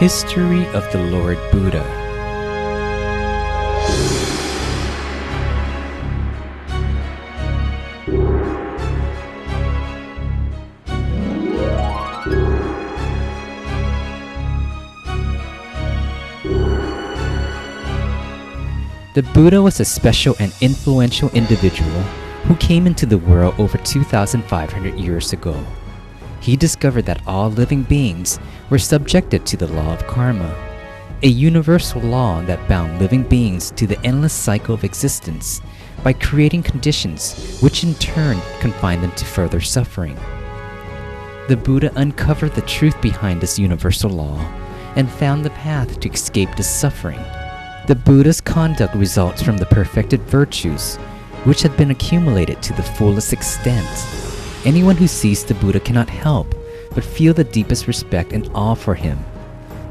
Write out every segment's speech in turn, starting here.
History of the Lord Buddha. The Buddha was a special and influential individual who came into the world over 2,500 years ago. He discovered that all living beings were subjected to the law of karma, a universal law that bound living beings to the endless cycle of existence by creating conditions which in turn confined them to further suffering. The Buddha uncovered the truth behind this universal law and found the path to escape this suffering. The Buddha's conduct results from the perfected virtues, which had been accumulated to the fullest extent. Anyone who sees the Buddha cannot help but feel the deepest respect and awe for him.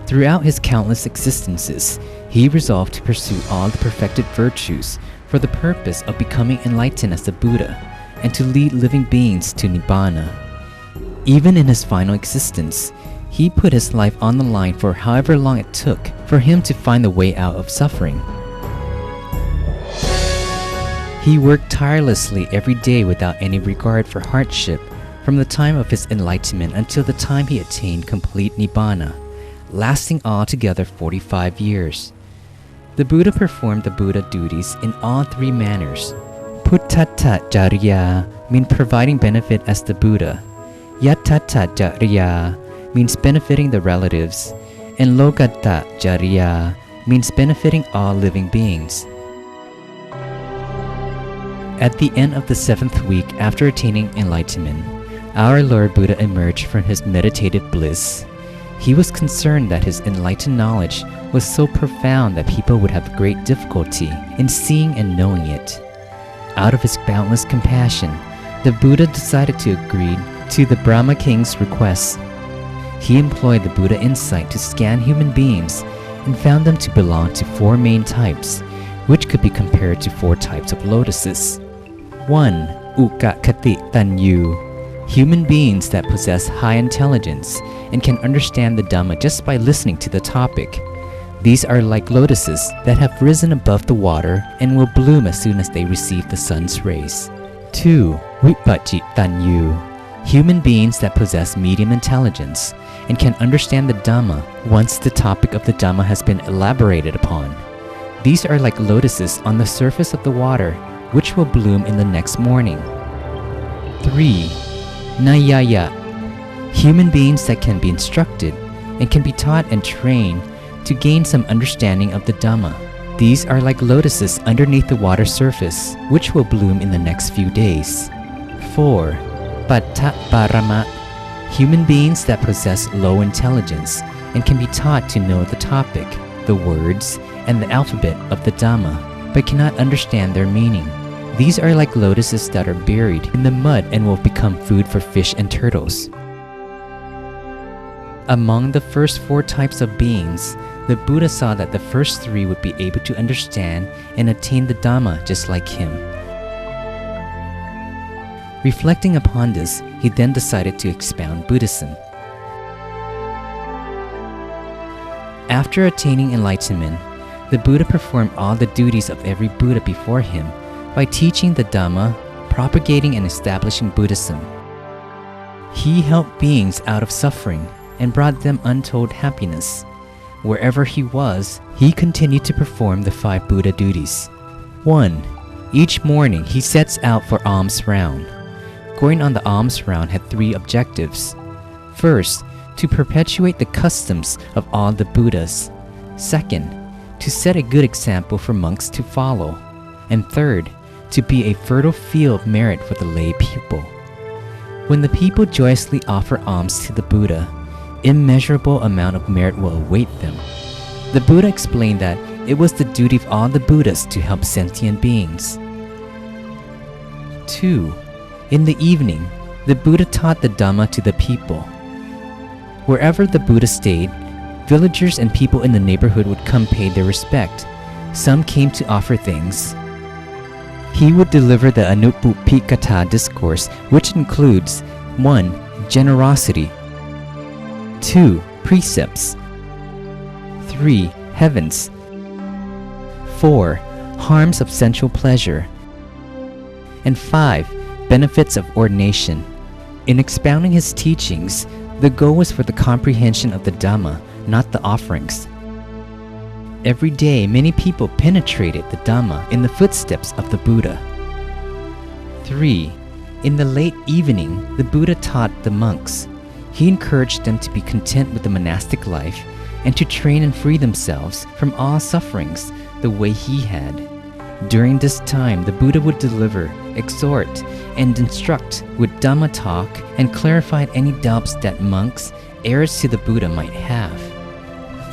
Throughout his countless existences, he resolved to pursue all the perfected virtues for the purpose of becoming enlightened as the Buddha and to lead living beings to Nibbana. Even in his final existence, he put his life on the line for however long it took for him to find the way out of suffering. He worked tirelessly every day without any regard for hardship from the time of his enlightenment until the time he attained complete Nibbana, lasting altogether 45 years. The Buddha performed the Buddha duties in all three manners. Puttata Jariya means providing benefit as the Buddha. Yatata Jariya means benefiting the relatives. And Lokata Jariya means benefiting all living beings. At the end of the 7th week after attaining enlightenment, our Lord Buddha emerged from his meditative bliss. He was concerned that his enlightened knowledge was so profound that people would have great difficulty in seeing and knowing it. Out of his boundless compassion, the Buddha decided to agree to the Brahma king's request. He employed the Buddha insight to scan human beings and found them to belong to 4 main types, which could be compared to 4 types of lotuses. 1. Ukakati Tanyu, human beings that possess high intelligence and can understand the Dhamma just by listening to the topic. These are like lotuses that have risen above the water and will bloom as soon as they receive the sun's rays. 2. Vipachit Tanyu, human beings that possess medium intelligence and can understand the Dhamma once the topic of the Dhamma has been elaborated upon. These are like lotuses on the surface of the water, which will bloom in the next morning. 3. Nayaya, human beings that can be instructed and can be taught and trained to gain some understanding of the Dhamma. These are like lotuses underneath the water surface, which will bloom in the next few days. 4. Patta-parama, human beings that possess low intelligence and can be taught to know the topic, the words, and the alphabet of the Dhamma, but cannot understand their meaning. These are like lotuses that are buried in the mud and will become food for fish and turtles. Among the first 4 types of beings, the Buddha saw that the first 3 would be able to understand and attain the Dhamma just like him. Reflecting upon this, he then decided to expound Buddhism. After attaining enlightenment, the Buddha performed all the duties of every Buddha before him by teaching the Dhamma, propagating and establishing Buddhism. He helped beings out of suffering and brought them untold happiness. Wherever he was, he continued to perform the 5 Buddha duties. 1. Each morning he sets out for alms round. Going on the alms round had 3 objectives. First, to perpetuate the customs of all the Buddhas. Second, to set a good example for monks to follow. And third, to be a fertile field of merit for the lay people. When the people joyously offer alms to the Buddha, immeasurable amount of merit will await them. The Buddha explained that it was the duty of all the Buddhas to help sentient beings. 2. In the evening, the Buddha taught the Dhamma to the people. Wherever the Buddha stayed, villagers and people in the neighborhood would come pay their respect. Some came to offer things. He would deliver the Anuppupikata discourse, which includes 1. Generosity, 2. Precepts, 3. Heavens. 4. Harms of sensual pleasure. And 5. Benefits of ordination. In expounding his teachings, the goal was for the comprehension of the Dhamma, not the offerings. Every day, many people penetrated the Dhamma in the footsteps of the Buddha. 3. In the late evening, the Buddha taught the monks. He encouraged them to be content with the monastic life and to train and free themselves from all sufferings the way he had. During this time, the Buddha would deliver, exhort, and instruct with Dhamma talk and clarified any doubts that monks, heirs to the Buddha, might have.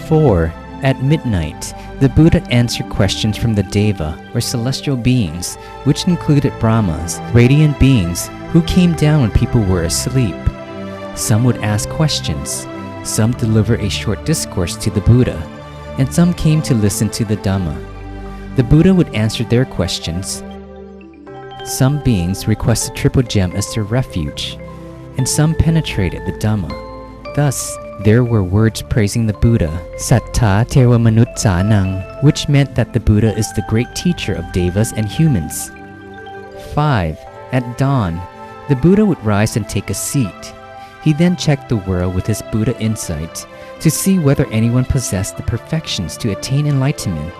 4. At midnight, the Buddha answered questions from the Deva, or celestial beings, which included Brahmas, radiant beings, who came down when people were asleep. Some would ask questions, some deliver a short discourse to the Buddha, and some came to listen to the Dhamma. The Buddha would answer their questions. Some beings requested triple gem as their refuge, and some penetrated the Dhamma. Thus, there were words praising the Buddha, Sattha Tewa Manutsanang, which meant that the Buddha is the great teacher of devas and humans. 5. At dawn, the Buddha would rise and take a seat. He then checked the world with his Buddha insight to see whether anyone possessed the perfections to attain enlightenment,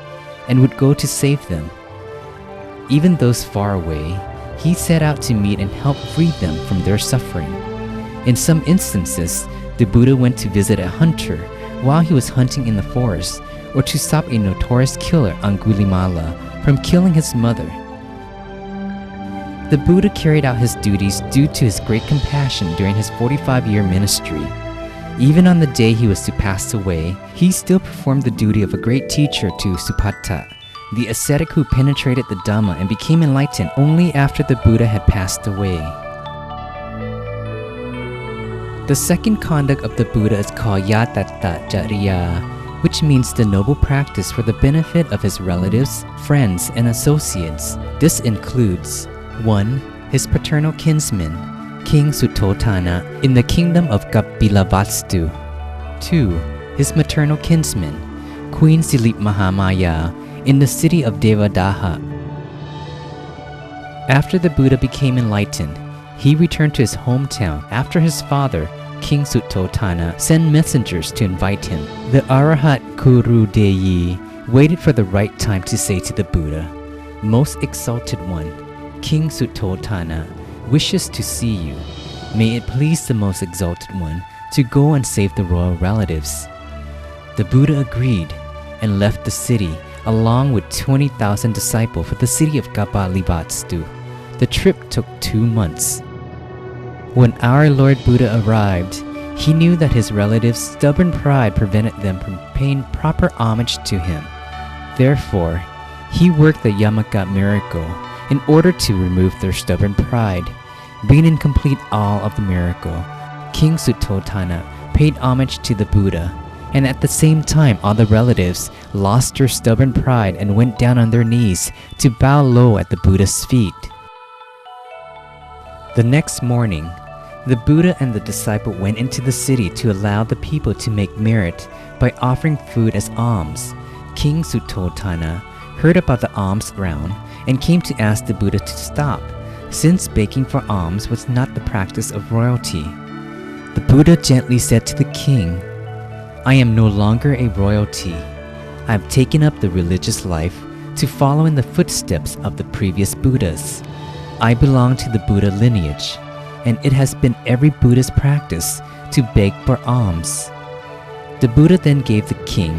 and would go to save them. Even those far away, he set out to meet and help free them from their suffering. In some instances, the Buddha went to visit a hunter while he was hunting in the forest, or to stop a notorious killer, Angulimala, from killing his mother. The Buddha carried out his duties due to his great compassion during his 45-year ministry. Even on the day he was to pass away, he still performed the duty of a great teacher to Supatta, the ascetic who penetrated the Dhamma and became enlightened only after the Buddha had passed away. The second conduct of the Buddha is called Yatatta Jariya, which means the noble practice for the benefit of his relatives, friends, and associates. This includes 1. His paternal kinsman, King Suttotana, in the kingdom of Kapilavastu. 2. His maternal kinsman, Queen Silip Mahamaya, in the city of Devadaha. After the Buddha became enlightened, he returned to his hometown after his father, King Suttotana, sent messengers to invite him. The Arahat Kurudeyi waited for the right time to say to the Buddha, "Most exalted one, King Suttotana wishes to see you. May it please the most exalted one to go and save the royal relatives." The Buddha agreed and left the city along with 20,000 disciples for the city of Kapilavastu. The trip took 2 months. When our Lord Buddha arrived, he knew that his relatives' stubborn pride prevented them from paying proper homage to him. Therefore, he worked the Yamaka miracle in order to remove their stubborn pride. Being in complete awe of the miracle, King Suttotana paid homage to the Buddha, and at the same time all the relatives lost their stubborn pride and went down on their knees to bow low at the Buddha's feet. The next morning, the Buddha and the disciple went into the city to allow the people to make merit by offering food as alms. King Suttotana heard about the alms round and came to ask the Buddha to stop, since begging for alms was not the practice of royalty. The Buddha gently said to the king, "I am no longer a royalty. I have taken up the religious life to follow in the footsteps of the previous Buddhas. I belong to the Buddha lineage, and it has been every Buddha's practice to beg for alms." The Buddha then gave the king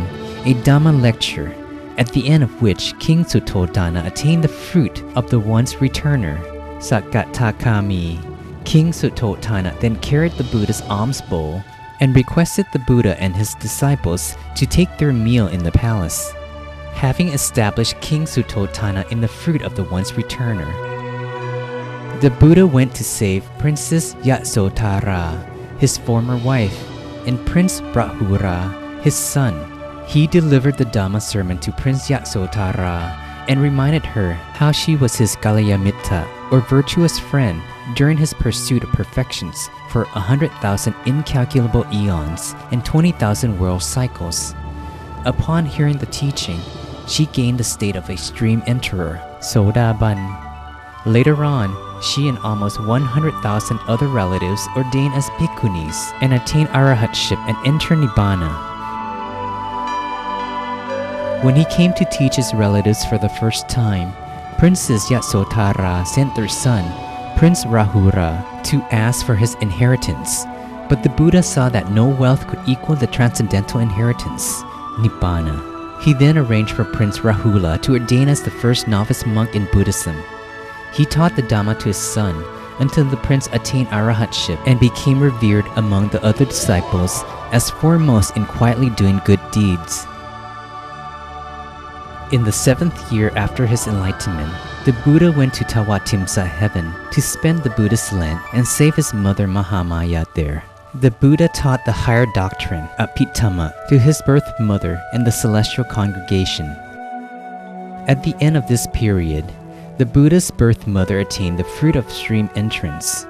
a Dhamma lecture, at the end of which King Suttotana attained the fruit of the once returner, Sakatakami. King Suttotana then carried the Buddha's alms bowl and requested the Buddha and his disciples to take their meal in the palace. Having established King Suttotana in the fruit of the once returner, the Buddha went to save Princess Yasodhara, his former wife, and Prince Brahura, his son. He delivered the Dhamma sermon to Prince Yasodhara and reminded her how she was his Kalyamitta, or virtuous friend, during his pursuit of perfections for 100,000 incalculable eons and 20,000 world cycles. Upon hearing the teaching, she gained the state of extreme enterer, Sodaban. Later on, she and almost 100,000 other relatives ordained as bhikkhunis and attained arahatship and entered nibbana. When he came to teach his relatives for the first time, Princess Yasodhara sent their son, Prince Rahura, to ask for his inheritance. But the Buddha saw that no wealth could equal the transcendental inheritance, nibbana. He then arranged for Prince Rahula to ordain as the first novice monk in Buddhism. He taught the Dhamma to his son until the prince attained arahatship and became revered among the other disciples as foremost in quietly doing good deeds. In the 7th year after his enlightenment, the Buddha went to Tawatimsa heaven to spend the Buddhist Lent and save his mother Mahamaya there. The Buddha taught the higher doctrine, Abhidhamma, to his birth mother and the celestial congregation. At the end of this period, the Buddha's birth mother attained the fruit of stream entrance.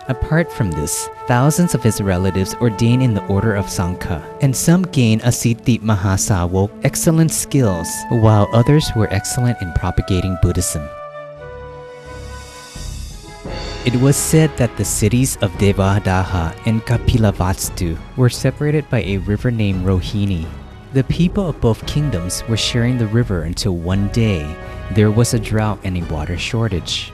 Apart from this, thousands of his relatives ordained in the order of Sangha, and some gained Asiti Mahasawok excellent skills, while others were excellent in propagating Buddhism. It was said that the cities of Devadaha and Kapilavastu were separated by a river named Rohini. The people of both kingdoms were sharing the river until one day there was a drought and a water shortage.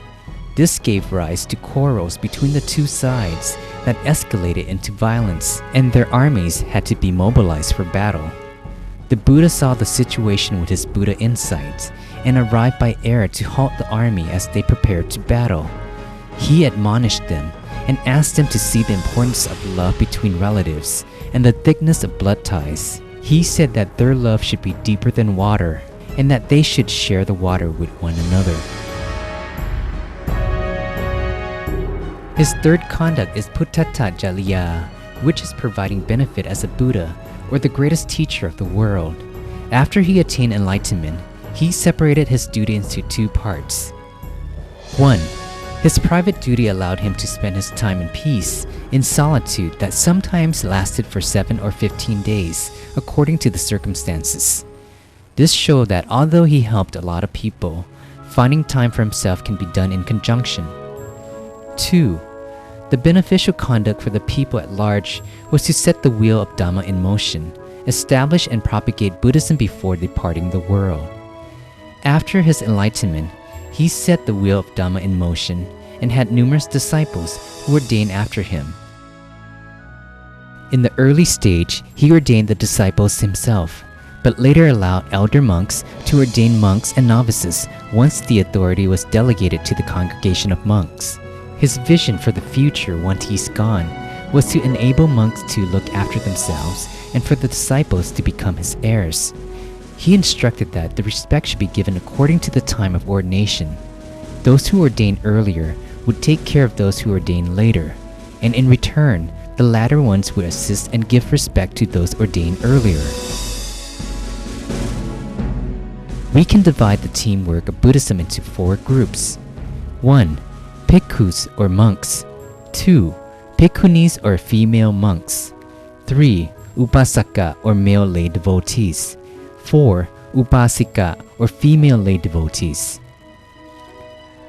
This gave rise to quarrels between the two sides that escalated into violence, and their armies had to be mobilized for battle. The Buddha saw the situation with his Buddha insight and arrived by air to halt the army as they prepared to battle. He admonished them and asked them to see the importance of love between relatives and the thickness of blood ties. He said that their love should be deeper than water and that they should share the water with one another. His third conduct is Puttata Jaliya, which is providing benefit as a Buddha or the greatest teacher of the world. After he attained enlightenment, he separated his duty into two parts. 1. His private duty allowed him to spend his time in peace, in solitude that sometimes lasted for 7 or 15 days, according to the circumstances. This showed that although he helped a lot of people, finding time for himself can be done in conjunction. 2. The beneficial conduct for the people at large was to set the wheel of Dhamma in motion, establish and propagate Buddhism before departing the world. After his enlightenment, he set the wheel of Dhamma in motion and had numerous disciples who ordained after him. In the early stage, he ordained the disciples himself, but later allowed elder monks to ordain monks and novices once the authority was delegated to the congregation of monks. His vision for the future once he's gone was to enable monks to look after themselves and for the disciples to become his heirs. He instructed that the respect should be given according to the time of ordination. Those who ordained earlier would take care of those who ordained later, and in return, the latter ones would assist and give respect to those ordained earlier. We can divide the teamwork of Buddhism into 4 groups. 1. Bhikkhus or monks. 2. Bhikkhunis or female monks. 3. Upasaka or male lay devotees. 4. Upasika or female lay devotees.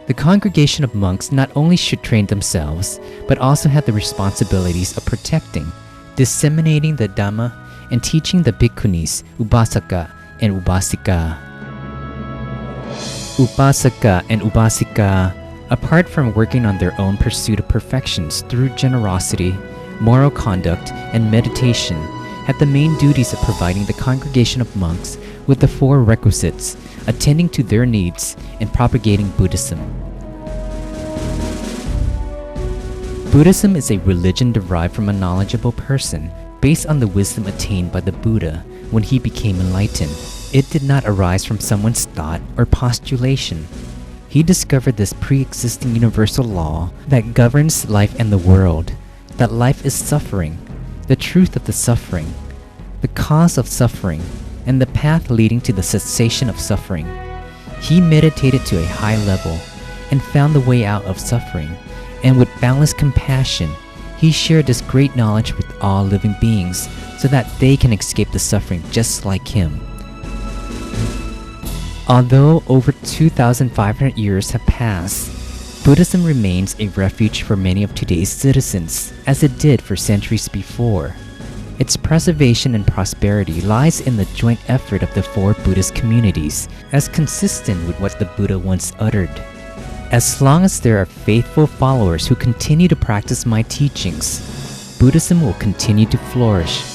The congregation of monks not only should train themselves, but also have the responsibilities of protecting, disseminating the Dhamma, and teaching the bhikkhunis, upasaka, and upasika. Upasaka and upasika, apart from working on their own pursuit of perfections through generosity, moral conduct, and meditation, had the main duties of providing the congregation of monks with the 4 requisites, attending to their needs, and propagating Buddhism. Buddhism is a religion derived from a knowledgeable person based on the wisdom attained by the Buddha when he became enlightened. It did not arise from someone's thought or postulation. He discovered this pre-existing universal law that governs life and the world, that life is suffering, the truth of the suffering, the cause of suffering, and the path leading to the cessation of suffering. He meditated to a high level and found the way out of suffering, and with boundless compassion, he shared this great knowledge with all living beings so that they can escape the suffering just like him. Although over 2,500 years have passed, Buddhism remains a refuge for many of today's citizens, as it did for centuries before. Its preservation and prosperity lies in the joint effort of the four Buddhist communities, as consistent with what the Buddha once uttered. As long as there are faithful followers who continue to practice my teachings, Buddhism will continue to flourish